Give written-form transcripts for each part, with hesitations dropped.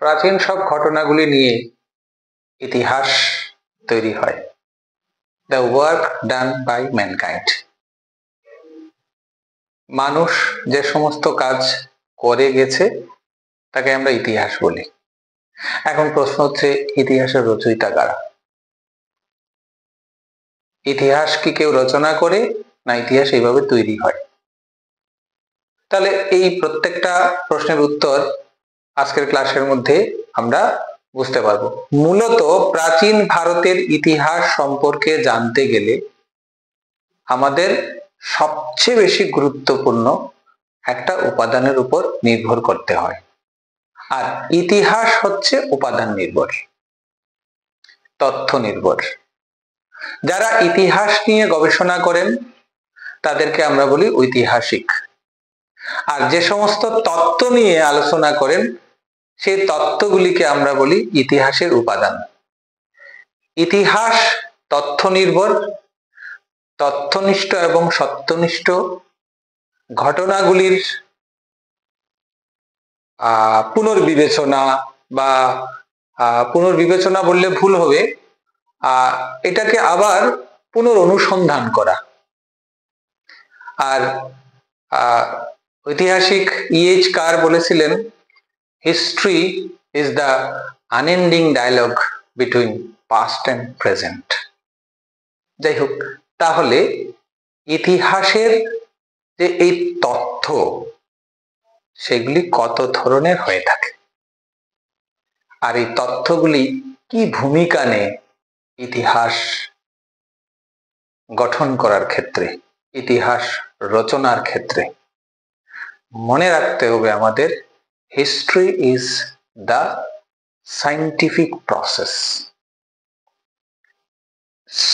প্রাচীন সব ঘটনাগুলি নিয়ে ইতিহাস তৈরি হয়। The work done by mankind. মানুষ যে সমস্ত কাজ করে গেছে তাকে আমরা ইতিহাস বলি। এখন প্রশ্ন হচ্ছে, ইতিহাসের রচয়িতা কারা? ইতিহাস কি কেউ রচনা করে, না ইতিহাস এইভাবে তৈরি হয়? তাহলে এই প্রত্যেকটা প্রশ্নের উত্তর আজকের ক্লাসের মধ্যে আমরা বুঝতে পারবো। মূলত প্রাচীন ভারতের ইতিহাস সম্পর্কে জানতে গেলে আমাদের সবচেয়ে বেশি গুরুত্বপূর্ণ একটা উপাদানের উপর নির্ভর করতে হয়, আর ইতিহাস হচ্ছে উপাদান নির্ভর, তথ্য নির্ভর। যারা ইতিহাস নিয়ে গবেষণা করেন তাদেরকে আমরা বলি ঐতিহাসিক, আর যে সমস্ত তত্ত্ব নিয়ে আলোচনা করেন সেই তত্ত্বগুলিকে আমরা বলি ইতিহাসের উপাদান। ইতিহাস তথ্য নির্ভর, তথ্যনিষ্ঠ এবং সত্যনিষ্ঠ ঘটনাগুলির পুনর্বিবেচনা, বা পুনর্বিবেচনা বললে ভুল হবে, এটাকে আবার পুনরনুসন্ধান করা। আর ঐতিহাসিক E.H. কার বলেছিলেন, history is the unending dialogue between past and present. যাই হোক, তাহলে ইতিহাসের যে এই তথ্য সেগুলি কত ধরনের হয়ে থাকে, আর এই তথ্যগুলি কি ভূমিকা নেয় ইতিহাস গঠন করার ক্ষেত্রে, ইতিহাস রচনার ক্ষেত্রে? মনে রাখতে হবে আমাদের, history is the scientific process.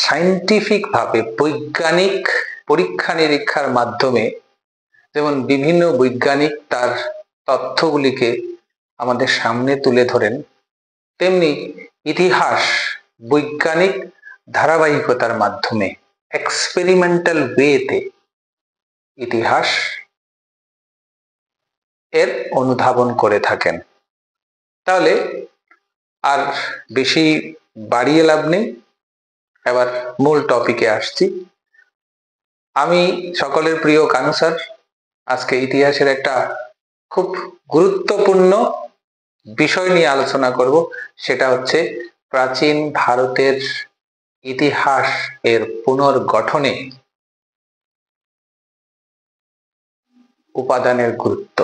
Scientific ভাবে, বৈজ্ঞানিক পরীক্ষা নিরীক্ষার মাধ্যমে যেমন বিভিন্ন বৈজ্ঞানিক তার তথ্যগুলিকে আমাদের সামনে তুলে ধরেন, তেমনি ইতিহাস বৈজ্ঞানিক ধারাবাহিকতার মাধ্যমে, এক্সপেরিমেন্টাল ওয়েতে ইতিহাস এর অনুধাবন করে থাকেন। তাহলে আর বেশি বাড়িয়ে লাভ নেই, এবার মূল টপিকে আসছি। আমি সকলের প্রিয় কানু স্যার আজকে ইতিহাসের একটা খুব গুরুত্বপূর্ণ বিষয় নিয়ে আলোচনা করব, সেটা হচ্ছে প্রাচীন ভারতের ইতিহাস এর পুনর্গঠনে উপাদানের গুরুত্ব,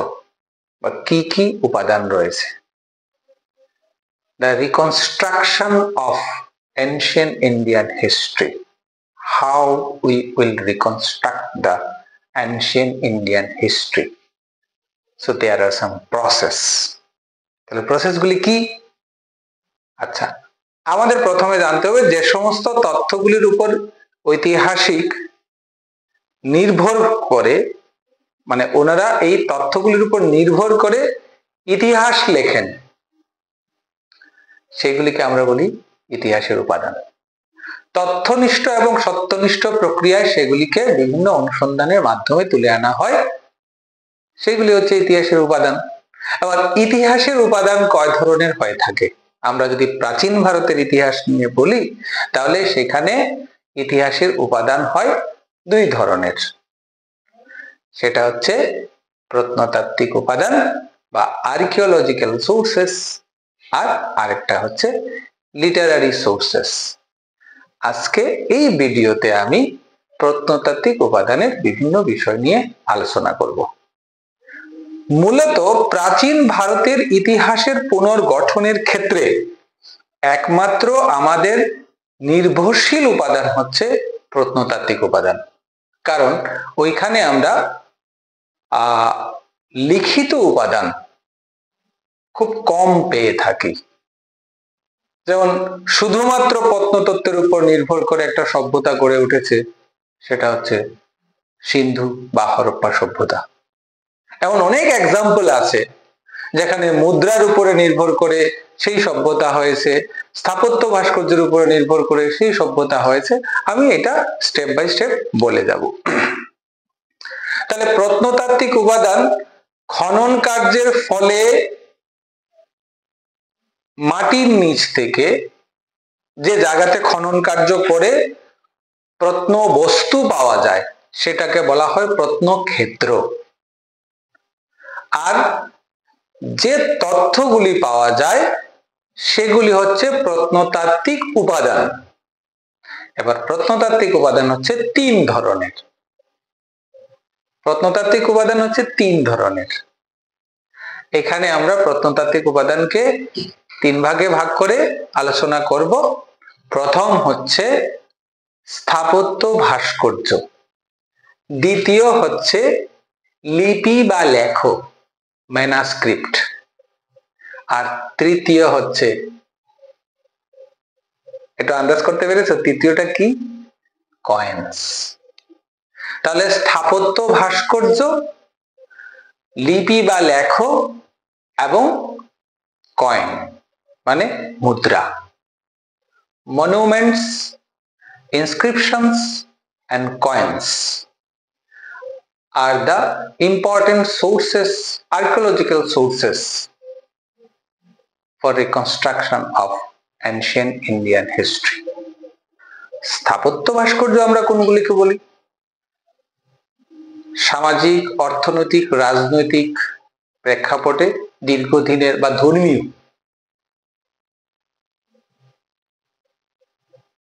বা কি কি উপাদান রয়েছে। The reconstruction of ancient Indian history. How we will reconstruct the ancient Indian history. So there are some process. তাহলে প্রসেসগুলি কি? আচ্ছা, আমাদের প্রথমে জানতে হবে যে সমস্ত তথ্যগুলির উপর ঐতিহাসিক নির্ভর করে, মানে ওনারা এই তথ্যগুলির উপর নির্ভর করে ইতিহাস লেখেন, সেগুলিকে আমরা বলি ইতিহাসের উপাদান। তথ্যনিষ্ঠ এবং সত্যনিষ্ঠ প্রক্রিয়ায় সেগুলিকে বিভিন্ন অনুসন্ধানের মাধ্যমে তুলে আনা হয়, সেগুলি হচ্ছে ইতিহাসের উপাদান। আবার ইতিহাসের উপাদান কয় ধরনের হয়ে থাকে? আমরা যদি প্রাচীন ভারতের ইতিহাস নিয়ে বলি তাহলে সেখানে ইতিহাসের উপাদান হয় দুই ধরনের। সেটা হচ্ছে প্রত্নতাত্ত্বিক উপাদান বা আর্কিওলজিক্যাল সোর্সেস, আর আরেকটা হচ্ছে লিটারারি সোর্সেস। আজকে এই ভিডিওতে আমি প্রত্নতাত্ত্বিক উপাদানের বিভিন্ন বিষয় নিয়ে আলোচনা করব। মূলত প্রাচীন ভারতের ইতিহাসের পুনর্গঠনের ক্ষেত্রে একমাত্র আমাদের নির্ভরশীল উপাদান হচ্ছে প্রত্নতাত্ত্বিক উপাদান, কারণ ওইখানে আমরা লিখিত উপাদান খুব কম পেয়ে থাকি। যেমন শুধুমাত্র প্রত্নতত্ত্বের উপর নির্ভর করে একটা সভ্যতা গড়ে উঠেছে, সেটা হচ্ছে সিন্ধু বা হরপ্পা সভ্যতা। এমন অনেক এক্সাম্পল আছে যেখানে মুদ্রার উপরে নির্ভর করে সেই সভ্যতা হয়েছে, স্থাপত্য ভাস্কর্যের উপরে নির্ভর করে সেই সভ্যতা হয়েছে। আমি এটা স্টেপ বাই স্টেপ বলে যাব। তাহলে প্রত্নতাত্ত্বিক উপাদান খনন কার্যের ফলে মাটির নিচ থেকে যে জায়গাতে খনন কার্য করে প্রত্নবস্তু পাওয়া যায় সেটাকে বলা হয় প্রত্নক্ষেত্র। আর যে তথ্যগুলি পাওয়া যায় সেগুলি হচ্ছে প্রত্নতাত্ত্বিক উপাদান। এবার প্রত্নতাত্ত্বিক উপাদান হচ্ছে তিন ধরনের। প্রত্নতাত্ত্বিক উপাদান হচ্ছে তিন ধরনের। এখানে আমরা প্রত্নতাত্ত্বিক উপাদানকে তিন ভাগে ভাগ করে আলোচনা করব। প্রথম হচ্ছে স্থাপত্য ভাস্কর্য, দ্বিতীয় হচ্ছে লিপি বা লেখ ম্যানাস্ক্রিপ্ট, আর তৃতীয় হচ্ছে, এটা আন্দাজ করতে পেরেছো তৃতীয়টা কি? কয়েন্স। তাহলে স্থাপত্য ভাস্কর্য, লিপি বা লেখ এবং কয়েন মানে মুদ্রা। Monuments, inscriptions and coins are the important sources, archaeological sources for reconstruction of ancient Indian history. স্থাপত্য ভাস্কর্য আমরা কোনগুলিকে বলি? সামাজিক, অর্থনৈতিক, রাজনৈতিক প্রেক্ষাপটে দীর্ঘদিনের বা ধর্মীয়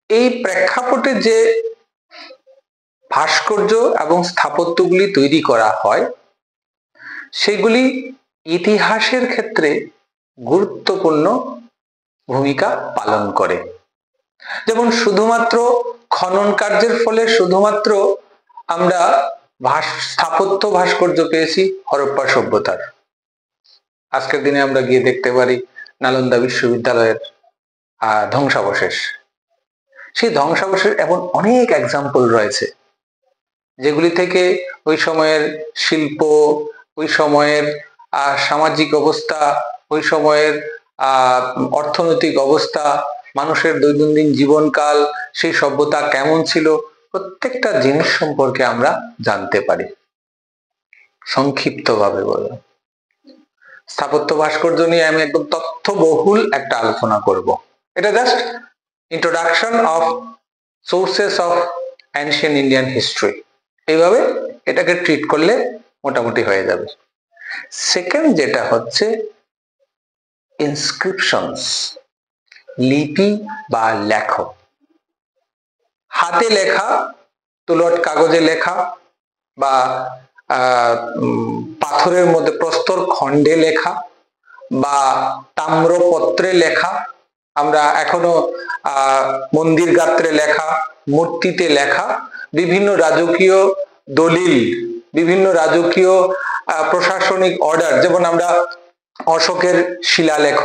এই প্রেক্ষাপটে যে ভাস্কর্য এবং স্থাপত্যগুলি তৈরি করা হয় সেগুলি ইতিহাসের ক্ষেত্রে গুরুত্বপূর্ণ ভূমিকা পালন করে। যেমন শুধুমাত্র খনন কার্যের ফলে শুধুমাত্র আমরা স্থাপত্য ভাস্কর্য পেয়েছি হরপ্পা সভ্যতার। আজকের দিনে আমরা গিয়ে দেখতে পারি নালন্দা বিশ্ববিদ্যালয়ের ধ্বংসাবশেষ। সেই ধ্বংসাবশেষ এমন অনেক এক্সাম্পল রয়েছে যেগুলি থেকে ওই সময়ের শিল্প, ওই সময়ের সামাজিক অবস্থা, ওই সময়ের অর্থনৈতিক অবস্থা, মানুষের দৈনন্দিন জীবনকাল, সেই সভ্যতা কেমন ছিল, প্রত্যেকটা জিনিস সম্পর্কে আমরা জানতে পারি। সংক্ষিপ্তভাবে বললাম। স্থাপত্য ভাস্কর্য নিয়ে আমি একদম তথ্যবহুল একটা আলোচনা করব। এটা just introduction of sources of ancient Indian history. এইভাবে এটাকে ট্রিট করলে মোটামুটি হয়ে যাবে। সেকেন্ড যেটা হচ্ছে ইনস্ক্রিপশনস, লিপি বা লেখ। হাতে লেখা, তুলট কাগজে লেখা বা পাথরের মধ্যে প্রস্তর খণ্ডে লেখা বা তাম্রপত্রে লেখা। আমরা এখনো মন্দির গাত্রে লেখা, মূর্তিতে লেখা, বিভিন্ন রাজকীয় দলিল, বিভিন্ন রাজকীয় প্রশাসনিক অর্ডার, যেমন আমরা অশোকের শিলালেখ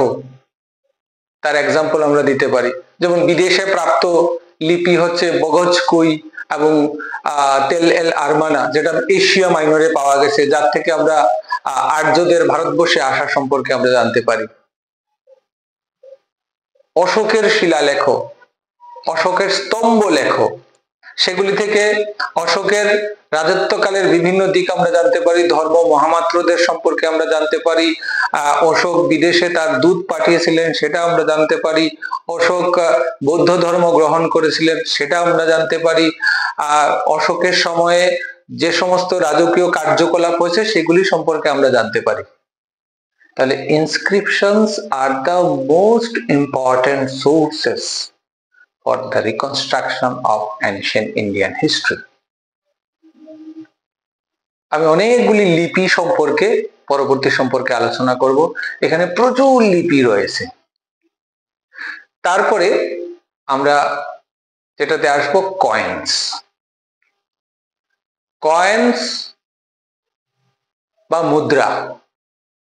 তার এক্সাম্পল আমরা দিতে পারি। যেমন বিদেশে প্রাপ্ত লিপি হচ্ছে বগজকুই এবং তেল এল আরমানা, যেটা এশিয়া মাইনরে পাওয়া গেছে, যার থেকে আমরা আর্যদের ভারতবর্ষে আসা সম্পর্কে আমরা জানতে পারি। অশোকের শিলালেখ, অশোকের স্তম্ভ লেখ, সেগুলি থেকে অশোকের রাজত্বকালের বিভিন্ন দিক আমরা জানতে পারি। ধর্ম মহামাত্রদের সম্পর্কে আমরা জানতে পারি। অশোক বিদেশে তার দূত পাঠিয়েছিলেন সেটা আমরা জানতে পারি। অশোক বৌদ্ধ ধর্ম গ্রহণ করেছিলেন সেটা আমরা জানতে পারি। অশোকের সময়ে যে সমস্ত রাজকীয় কার্যকলাপ হয়েছে সেগুলি সম্পর্কে আমরা জানতে পারি। তাহলে inscriptions are the most important sources for the reconstruction of ancient Indian history. আমি অনেকগুলি লিপি সম্পর্কে পরবর্তী সম্পর্কে আলোচনা করব। এখানে প্রচুর লিপি রয়েছে। তারপরে আমরা যেটাতে আসবো কয়েন্স। কয়েন্স বা মুদ্রা।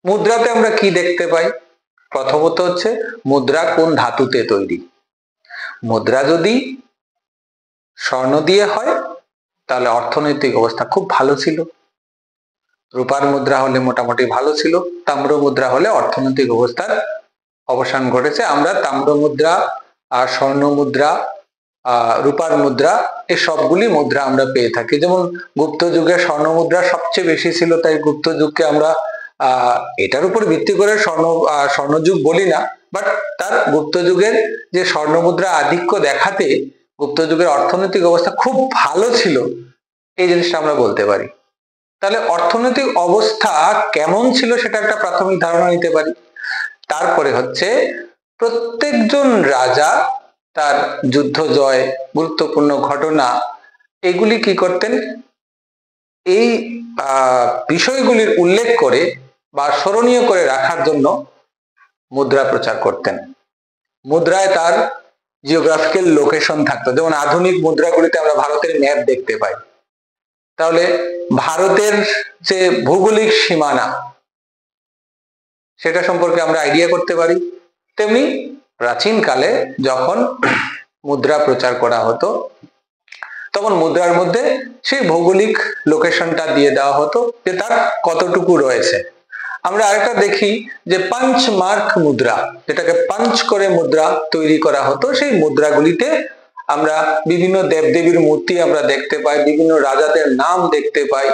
মুদ্রাতে আমরা কি দেখতে পাই? প্রথমত হচ্ছে মুদ্রা কোন ধাতুতে তৈরি। মুদ্রা যদি স্বর্ণ দিয়ে হয় তাহলে অর্থনৈতিক অবস্থা খুব ভালো ছিল। রূপার মুদ্রা হলে মোটামুটি ভালো ছিল। তাম্র মুদ্রা হলে অর্থনৈতিক অবস্থার অবসান ঘটেছে। আমরা তাম্র মুদ্রা আর স্বর্ণ মুদ্রা, রূপার মুদ্রা, এই সবগুলি মুদ্রা আমরা পেয়ে থাকি। যেমন গুপ্ত যুগে স্বর্ণ মুদ্রা সবচেয়ে বেশি ছিল, তাই গুপ্ত যুগকে আমরা এটার উপর ভিত্তি করে স্বর্ণযুগ বলি না, বাট তার গুপ্ত যুগের যে স্বর্ণ মুদ্রা আধিক্য দেখাতে গুপ্ত যুগের অর্থনৈতিক অবস্থা খুব ভালো ছিল, এই জিনিসটা আমরা বলতে পারি। তাহলে অর্থনৈতিক অবস্থা কেমন ছিল সেটা একটা প্রাথমিক ধারণা নিতে পারি। তারপরে হচ্ছে প্রত্যেকজন রাজা তার যুদ্ধ জয়, গুরুত্বপূর্ণ ঘটনা, এগুলি কি করতেন, এই বিষয়গুলির উল্লেখ করে বা স্মরণীয় করে রাখার জন্য মুদ্রা প্রচার করতেন। মুদ্রায় তার জিওগ্রাফিক্যাল লোকেশন থাকতো, যেমন আধুনিক মুদ্রাগুলিতে আমরা ভারতের ম্যাপ দেখতে পাই। তাহলে ভারতের যে ভৌগোলিক সীমানা সেটা সম্পর্কে আমরা আইডিয়া করতে পারি। তেমনি প্রাচীনকালে যখন মুদ্রা প্রচার করা হতো তখন মুদ্রার মধ্যে সেই ভৌগোলিক লোকেশনটা দিয়ে দেওয়া হতো যে তার কতটুকু রয়েছে। আমরা আরেকটা দেখি যে পাঞ্চ মার্ক মুদ্রা, যেটাকে পাঞ্চ করে মুদ্রা তৈরি করা হতো, সেই মুদ্রাগুলিতে আমরা বিভিন্ন দেবদেবীর মূর্তি আমরা দেখতে পাই, বিভিন্ন রাজাদের নাম দেখতে পাই,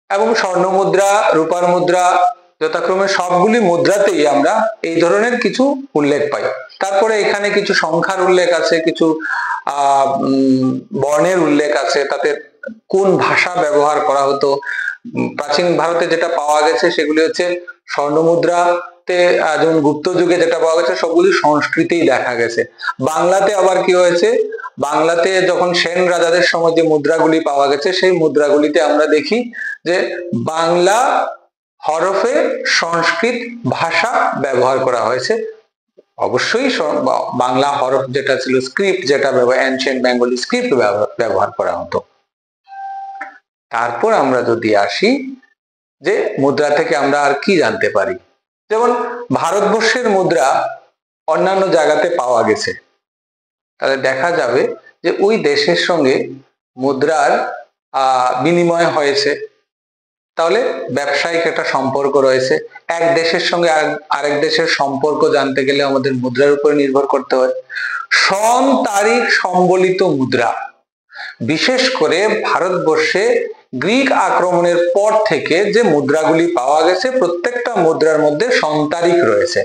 এবং স্বর্ণ মুদ্রা, রূপার মুদ্রা যথাক্রমে সবগুলি মুদ্রাতেই আমরা এই ধরনের কিছু উল্লেখ পাই। তারপরে এখানে কিছু সংখ্যার উল্লেখ আছে, কিছু বর্ণের উল্লেখ আছে, তাতে কোন ভাষা ব্যবহার করা হতো। প্রাচীন ভারতে যেটা পাওয়া গেছে সেগুলি হচ্ছে স্বর্ণ মুদ্রাতে, যেমন গুপ্ত যুগে যেটা পাওয়া গেছে সবগুলি সংস্কৃতেই দেখা গেছে। বাংলাতে আবার কি হয়েছে, বাংলাতে যখন সেন রাজাদের সময় যে মুদ্রাগুলি পাওয়া গেছে সেই মুদ্রাগুলিতে আমরা দেখি যে বাংলা হরফে সংস্কৃত ভাষা ব্যবহার করা হয়েছে। অবশ্যই বাংলা হরফ যেটা ছিল, স্ক্রিপ্ট যেটা এনশিয়েন্ট বেঙ্গলি স্ক্রিপ্ট ব্যবহার করা হতো। তারপর আমরা যদি আসি যে মুদ্রা থেকে আমরা আর কি জানতে পারি, যেমন ভারতবর্ষের মুদ্রা অন্যান্য জায়গাতে পাওয়া গেছে, তাহলে দেখা যাবে যে ওই দেশের সঙ্গে মুদ্রার বিনিময় হয়েছে, তাহলে ব্যবসায়িক একটা সম্পর্ক রয়েছে। এক দেশের সঙ্গে আরেক দেশের সম্পর্ক জানতে গেলে আমাদের মুদ্রার উপরে নির্ভর করতে হয়। সন তারিখ সম্বলিত মুদ্রা, বিশেষ করে ভারতবর্ষে গ্রিক আক্রমণের পর থেকে যে মুদ্রাগুলি পাওয়া গেছে প্রত্যেকটা মুদ্রার মধ্যে সন তারিখ রয়েছে।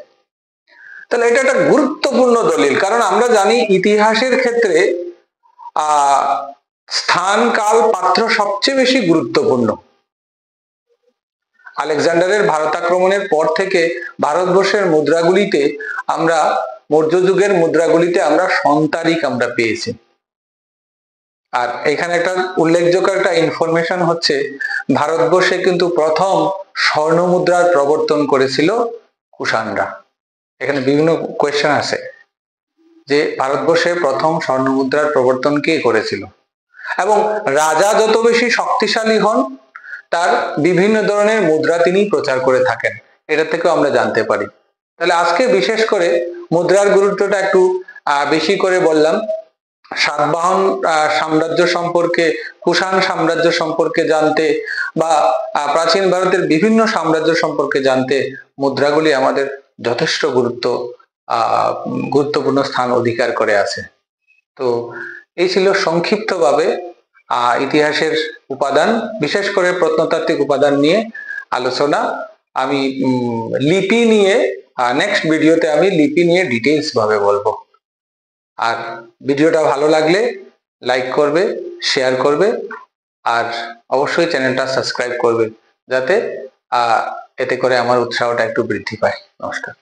তাহলে এটা একটা গুরুত্বপূর্ণ দলিল, কারণ আমরা জানি ইতিহাসের ক্ষেত্রে স্থান, কাল, পাত্র সবচেয়ে বেশি গুরুত্বপূর্ণ। আলেকজান্ডারের ভারত আক্রমণের পর থেকে ভারতবর্ষের মুদ্রাগুলিতে আমরা, মৌর্য যুগের মুদ্রাগুলিতে আমরা সন তারিখ আমরা পেয়েছি। আর এখানে একটা উল্লেখযোগ্য একটা ইনফরমেশন হচ্ছে, ভারতবর্ষে কিন্তু প্রথম স্বর্ণ মুদ্রার প্রবর্তন করেছিল কুষাণরা। এখানে বিভিন্ন কোয়েশ্চেন আছে যে ভারতবর্ষে প্রথম স্বর্ণ মুদ্রার প্রবর্তন কে করেছিল, এবং রাজা যত বেশি শক্তিশালী হন তার বিভিন্ন ধরনের মুদ্রা তিনি প্রচার করে থাকেন, এটা থেকেও আমরা জানতে পারি। তাহলে আজকে বিশেষ করে মুদ্রার গুরুত্বটা একটু বেশি করে বললাম। সাতবাহন সাম্রাজ্য সম্পর্কে, কুষাণ সাম্রাজ্য সম্পর্কে জানতে বা প্রাচীন ভারতের বিভিন্ন সাম্রাজ্য সম্পর্কে জানতে মুদ্রাগুলি আমাদের যথেষ্ট গুরুত্বপূর্ণ স্থান অধিকার করে আছে। তো এই ছিল সংক্ষিপ্তভাবে ইতিহাসের উপাদান, বিশেষ করে প্রত্নতাত্ত্বিক উপাদান নিয়ে আলোচনা। আমি লিপি নিয়ে নেক্সট ভিডিওতে আমি লিপি নিয়ে ডিটেইলস ভাবে বলবো। আর ভিডিওটা ভালো লাগলে লাইক করবে, শেয়ার করবে, আর অবশ্যই চ্যানেলটা সাবস্ক্রাইব করবে, যাতে এতে করে আমার উৎসাহটা একটু বৃদ্ধি পায়। নমস্কার।